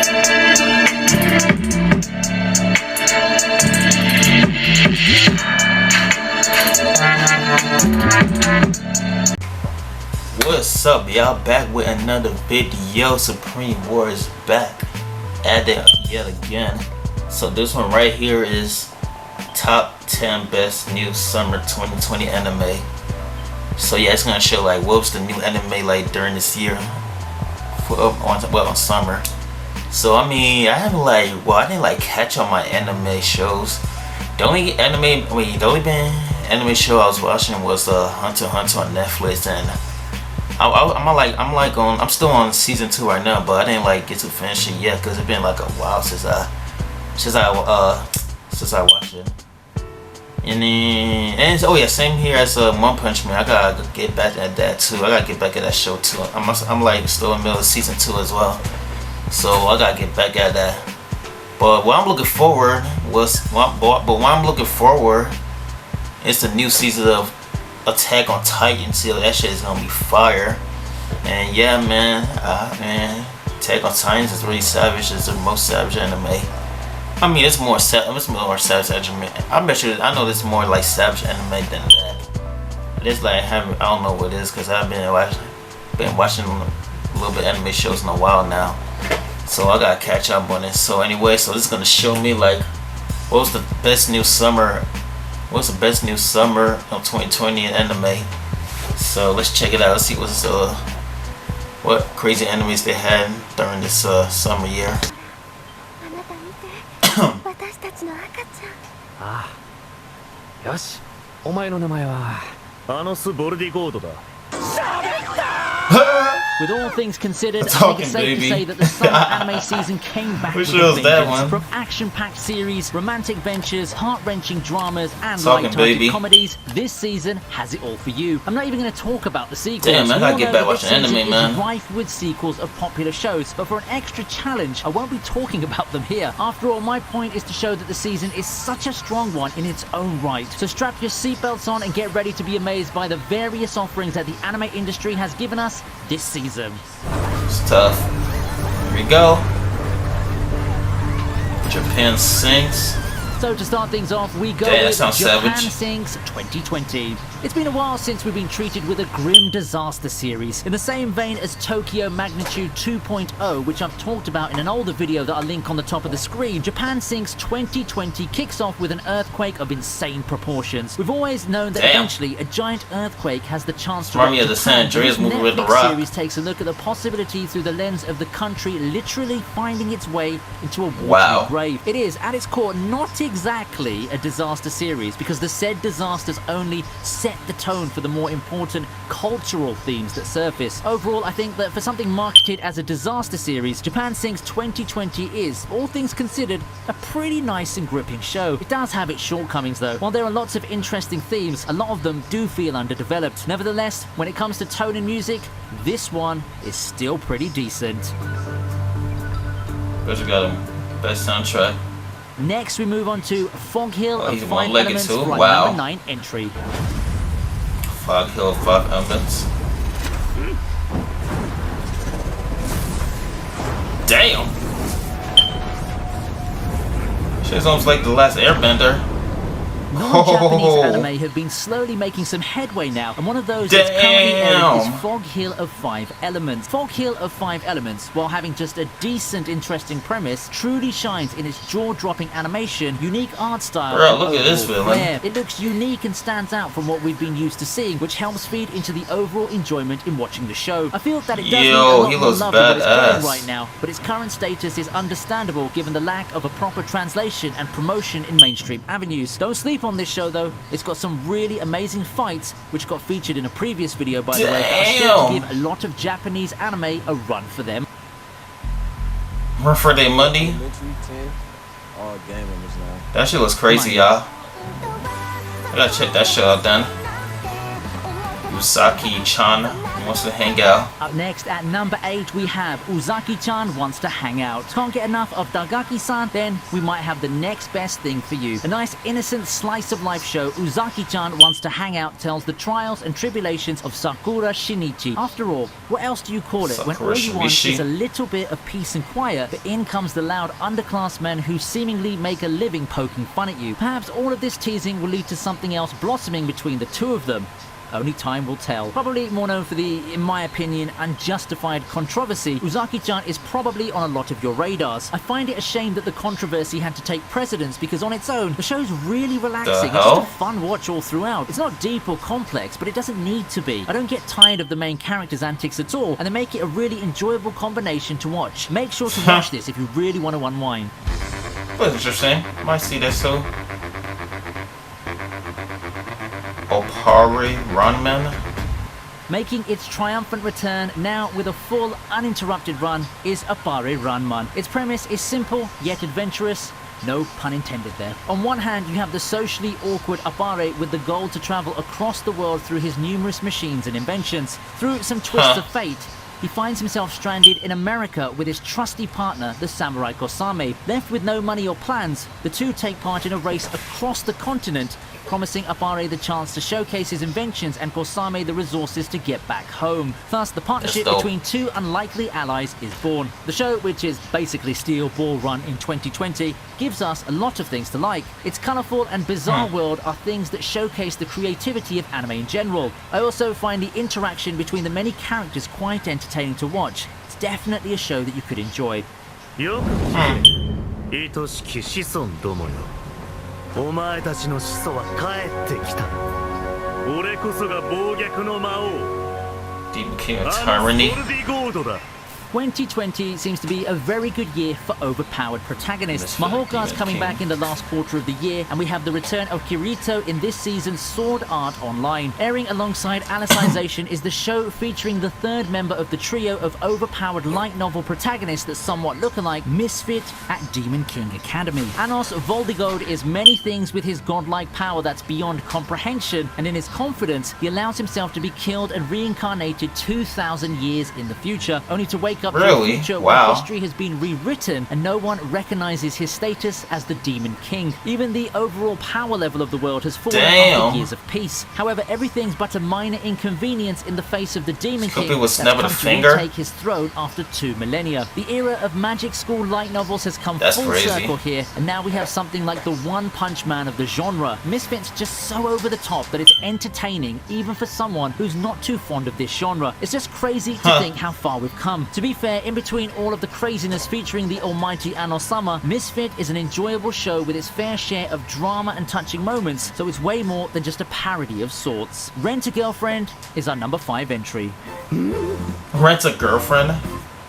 What's up, y'all? Back with another video. Supreme War is back at it yet again. So this one right here is top 10 best new summer 2020 anime. So yeah, it's gonna show like what was the new anime like during this year for on summer. So I mean, I didn't like catch on my anime shows. The only anime show I was watching was Hunter x Hunter on Netflix, and I'm still on season 2 right now, but I didn't like get to finish it yet because it's been like a while since I watched it. And oh yeah, same here as One Punch Man. I gotta get back at that too. I gotta get back at that show too. I'm like still in the middle of season 2 as well, so I gotta get back at that. But what I'm looking forward is the new season of Attack on Titan. See, that shit is gonna be fire. And yeah, man, Attack on Titan is really savage. It's the most savage anime. I mean, it's more savage anime. I know this more like savage anime than that. It's like I don't know what it is because I've been watching a little bit of anime shows in a while now. So I gotta catch up on it. So anyway, so this is gonna show me like what's the best new summer of 2020 in anime. So let's check it out. Let's see what crazy animes they had during this summer year. With all things considered, I think it's safe to say that the summer anime season came back with a vengeance. From action-packed series, romantic ventures, heart-wrenching dramas, and light-hearted comedies, this season has it all for you. I'm not even going to talk about the sequels. Damn, I gotta get back watching anime, man. It's rife with sequels of popular shows, but for an extra challenge, I won't be talking about them here. After all, my point is to show that the season is such a strong one in its own right. So strap your seatbelts on and get ready to be amazed by the various offerings that the anime industry has given us this season. It's tough. Here we go. Japan Sinks. So to start things off, we go with Japan Sinks 2020. It's been a while since we've been treated with a grim disaster series. In the same vein as Tokyo Magnitude 2.0, which I've talked about in an older video that I'll link on the top of the screen, Japan Sinks 2020 kicks off with an earthquake of insane proportions. We've always known that eventually a giant earthquake has the chance to remind me of the San Andreas movie with The Rock. Series takes a look at the possibility through the lens of the country literally finding its way into a watery grave. It is, at its core, not exactly a disaster series, because the said disasters only set the tone for the more important cultural themes that surface. Overall, I think that for something marketed as a disaster series, Japan Sinks 2020 is, all things considered, a pretty nice and gripping show. It does have its shortcomings though. While there are lots of interesting themes, a lot of them do feel underdeveloped. Nevertheless, when it comes to tone and music, this one is still pretty decent. Guys, we got a best soundtrack. Next, we move on to Fog Hill of 5 Elements for our number 9 entry. Fog Hill of 5 Elements. Damn! Shit's almost like The Last Airbender. Non-Japanese anime have been slowly making some headway now, and one of those that's currently airing is Fog Hill of 5 Elements. Fog Hill of 5 Elements, while having just a decent, interesting premise, truly shines in its jaw-dropping animation, unique art style. Bro, look at this villain. It looks unique and stands out from what we've been used to seeing, which helps feed into the overall enjoyment in watching the show. I feel that it does need a lot more love than what it's getting right now, but its current status is understandable given the lack of a proper translation and promotion in mainstream avenues. Don't sleep on this show though. It's got some really amazing fights, which got featured in a previous video by the way, that are sure to give a lot of Japanese anime a run for them. Run for their money. That shit was crazy, y'all. I gotta check that shit out then. Usaki-chan. wants to hang out. Up next at number 8 we have Uzaki-chan wants to hang out. Can't get enough of Dagaki-san? Then we might have the next best thing for you. A nice innocent slice of life show, Uzaki-chan wants to hang out tells the trials and tribulations of Sakura Shinichi. After all, what else do you call it when all you want is a little bit of peace and quiet, but in comes the loud underclassmen who seemingly make a living poking fun at you. Perhaps all of this teasing will lead to something else blossoming between the two of them. Only time will tell. Probably more known for the, in my opinion, unjustified controversy, Uzaki-chan is probably on a lot of your radars. I find it a shame that the controversy had to take precedence because on its own, the show's really relaxing. It's just a fun watch all throughout. It's not deep or complex, but it doesn't need to be. I don't get tired of the main character's antics at all, and they make it a really enjoyable combination to watch. Make sure to watch this if you really want to unwind. That's interesting. Might see this too. Opari Runman. Making its triumphant return now with a full uninterrupted run is Opari Runman. Its premise is simple yet adventurous. No pun intended there. On one hand, you have the socially awkward Opari with the goal to travel across the world through his numerous machines and inventions. Through some twists of fate, he finds himself stranded in America with his trusty partner, the samurai Kosame. Left with no money or plans, the two take part in a race across the continent, promising Opari the chance to showcase his inventions and Kosame the resources to get back home. Thus, the partnership between two unlikely allies is born. The show, which is basically Steel Ball Run in 2020, gives us a lot of things to like. Its colourful and bizarre world are things that showcase the creativity of anime in general. I also find the interaction between the many characters quite entertaining to watch. It's definitely a show that you could enjoy. お前たちの始祖は帰ってきた。俺こそが暴虐の魔王。Deep King of Tyranny. ソルディゴードだ。 2020 seems to be a very good year for overpowered protagonists. Mahoka's coming back in the last quarter of the year, and we have the return of Kirito in this season's Sword Art Online. Airing alongside Alicization is the show featuring the third member of the trio of overpowered light novel protagonists that somewhat look alike Misfit at Demon King Academy. Anos Voldigod is many things with his godlike power that's beyond comprehension, and in his confidence, he allows himself to be killed and reincarnated 2,000 years in the future, only to wake up to a future where history has been rewritten and no one recognizes his status as the Demon King. Even the overall power level of the world has fallen after years of peace. However, everything's but a minor inconvenience in the face of the Demon King that's come to retake his throne after 2 millennia. The era of Magic School light novels has come full circle here, and now we have something like the One Punch Man of the genre. Misfit's just so over the top that it's entertaining even for someone who's not too fond of this genre. It's just crazy to think how far we've come. To be fair, in between all of the craziness featuring the almighty Anosama, Misfit is an enjoyable show with its fair share of drama and touching moments, so it's way more than just a parody of sorts. Rent a Girlfriend is our number 5 entry. Rent a Girlfriend?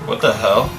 What the hell?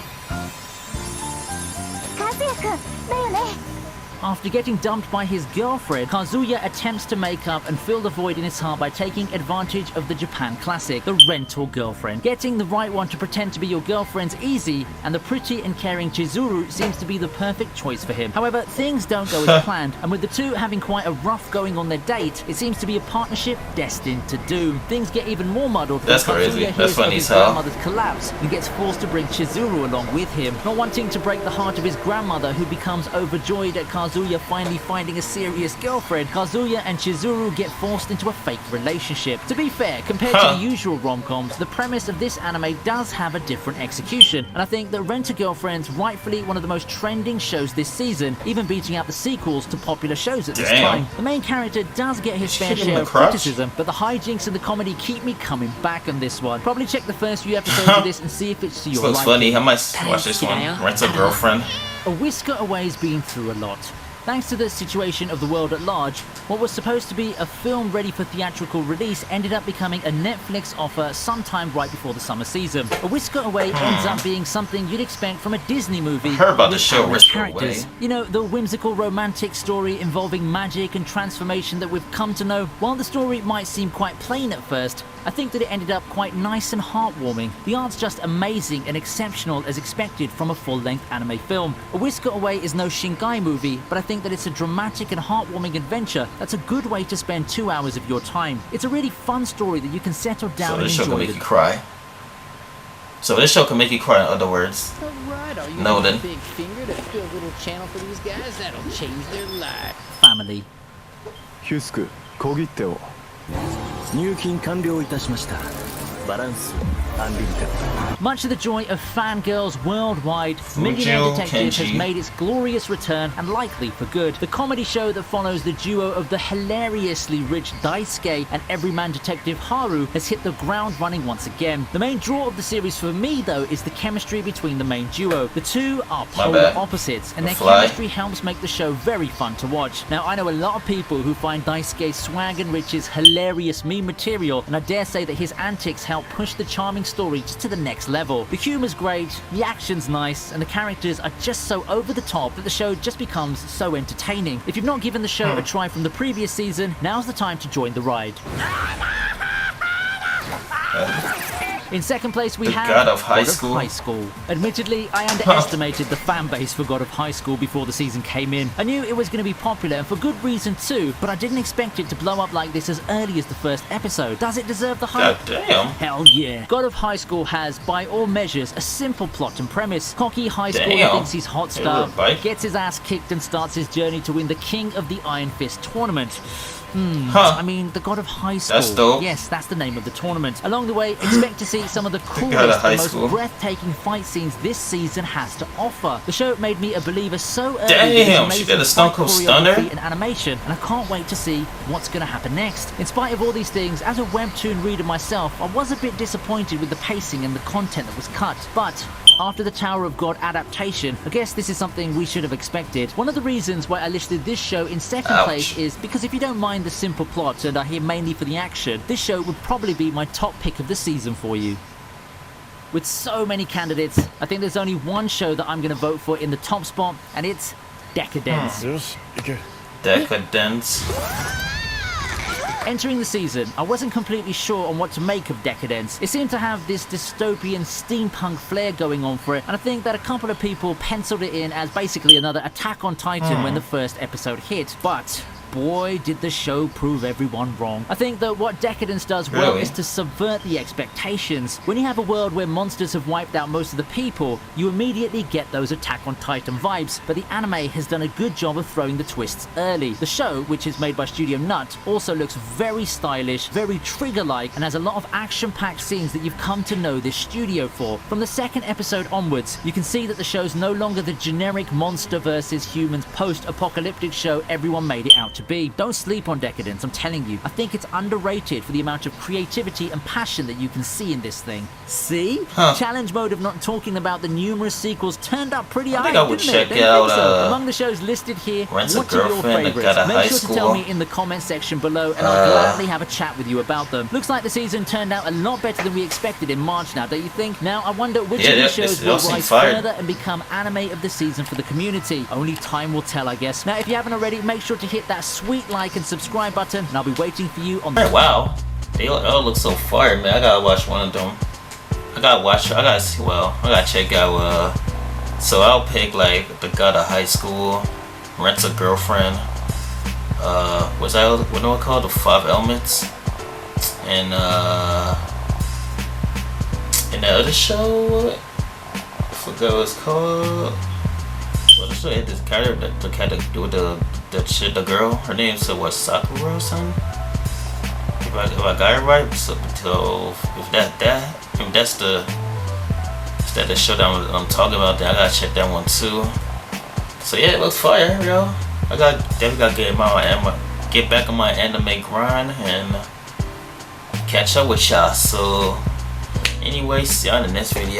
After getting dumped by his girlfriend, Kazuya attempts to make up and fill the void in his heart by taking advantage of the Japan classic, the rental girlfriend. Getting the right one to pretend to be your girlfriend's easy, and the pretty and caring Chizuru seems to be the perfect choice for him. However, things don't go as planned, and with the two having quite a rough going on their date, it seems to be a partnership destined to doom. Things get even more muddled when Kazuya hears of his grandmother's collapse and gets forced to bring Chizuru along with him. Not wanting to break the heart of his grandmother, who becomes overjoyed at Kazuya finally finding a serious girlfriend, Kazuya and Chizuru get forced into a fake relationship. To be fair, compared to the usual rom-coms, the premise of this anime does have a different execution, and I think that Rent-A-Girlfriend's rightfully one of the most trending shows this season, even beating out the sequels to popular shows at this time. The main character does get his fair share of criticism, but the hijinks and the comedy keep me coming back on this one. Probably check the first few episodes of this and see if it's to your liking. Looks funny. I might watch this one. Rent-A-Girlfriend. A Whisker Away's been through a lot. Thanks to the situation of the world at large, what was supposed to be a film ready for theatrical release ended up becoming a Netflix offer sometime right before the summer season. A Whisker Away ends up being something you'd expect from a Disney movie. I heard about the show Whisker Away. You know, the whimsical romantic story involving magic and transformation that we've come to know. While the story might seem quite plain at first, I think that it ended up quite nice and heartwarming. The art's just amazing and exceptional as expected from a full-length anime film. A Whisker Away is no Shinkai movie, but I think that it's a dramatic and heartwarming adventure that's a good way to spend 2 hours of your time. It's a really fun story that you can settle down and enjoy. So this show can make you cry. So this show can make you cry, in other words. Alright, are you No, then. a big finger to do a little channel for these guys? That'll change their life. Family. ヒュスク小切手を入金完了いたしましたバランスアンリミテッド Much to the joy of fangirls worldwide, Millionaire Detective has made its glorious return, and likely for good. The comedy show that follows the duo of the hilariously rich Daisuke and everyman detective Haru has hit the ground running once again. The main draw of the series for me, though, is the chemistry between the main duo. The two are polar opposites, and their chemistry helps make the show very fun to watch. Now, I know a lot of people who find Daisuke's swag and Rich's hilarious meme material, and I dare say that his antics help push the charming story just to the next level. The humor's great, the action's nice, and the characters are just so over the top that the show just becomes so entertaining. If you've not given the show a try from the previous season, now's the time to join the ride. In second place, we have God of High School. High School. Admittedly, I underestimated the fan base for God of High School before the season came in. I knew it was going to be popular, and for good reason too, but I didn't expect it to blow up like this as early as the first episode. Does it deserve the hype? God damn. Hell yeah. God of High School has, by all measures, a simple plot and premise. Cocky high schooler Damn. thinks he's hot Hey, stuff, look, bike. gets his ass kicked and starts his journey to win the King of the Iron Fist tournament. I mean, the God of High School. That's dope. Yes, that's the name of the tournament. Along the way, expect to see some of the God coolest of High and most School. breathtaking fight scenes this season has to offer. The show made me a believer so early. Damn, with she amazing did a Stone Cold fight Stunner? choreography and animation, and I can't wait to see what's going to happen next. In spite of all these things, as a webtoon reader myself, I was a bit disappointed with the pacing and the content that was cut, but after the Tower of God adaptation, I guess this is something we should have expected. One of the reasons why I listed this show in second place is because if you don't mind the simple plot and are here mainly for the action, this show would probably be my top pick of the season for you. With so many candidates, I think there's only one show that I'm going to vote for in the top spot, and it's Decadence. よし行け Decadence. Entering the season, I wasn't completely sure on what to make of Decadence. It seemed to have this dystopian steampunk flair going on for it, and I think that a couple of people penciled it in as basically another Attack on Titan when the first episode hit. But boy, did the show prove everyone wrong. I think that what Decadence does well is to subvert the expectations. When you have a world where monsters have wiped out most of the people, you immediately get those Attack on Titan vibes, but the anime has done a good job of throwing the twists early. The show, which is made by Studio Nut, also looks very stylish, very Trigger-like, and has a lot of action-packed scenes that you've come to know this studio for. From the second episode onwards, you can see that the show's no longer the generic monster versus humans post-apocalyptic show everyone made it out to be. Don't sleep on Decadence, I'm telling you. I think it's underrated for the amount of creativity and passion that you can see in this thing. See? Challenge mode of not talking about the numerous sequels turned up pretty high, I would didn't check it? Don't you out, think so? Among the shows listed here, Rent a what are your Girlfriend that favorites? got a Make high sure to tell school. me in the comment section below, and I'll gladly have a chat with you about them. Looks like the season turned out a lot better than we expected in March now, don't you think? Now, I wonder which of these shows will rise further and become anime of the season for the community. Only time will tell, I guess. Now, if you haven't already, make sure to hit that sweet like and subscribe button, and I'll be waiting for you on the... Wow, they all look so fire, man. I gotta watch one of them. I gotta see, well, I gotta check out, so I'll pick like the God of High School, Rent a Girlfriend, what do I call it? The 5 Elements, and that other show, I forgot what it's called. Well, the show had this character that had to do with the girl. Her name said what, Sakura or something? If I got it right, so if that's the show that I'm talking about, then I gotta check that one too. So yeah, it looks fire, yo. I definitely gotta get back on my anime grind and catch up with y'all. So anyway, see y'all in the next video.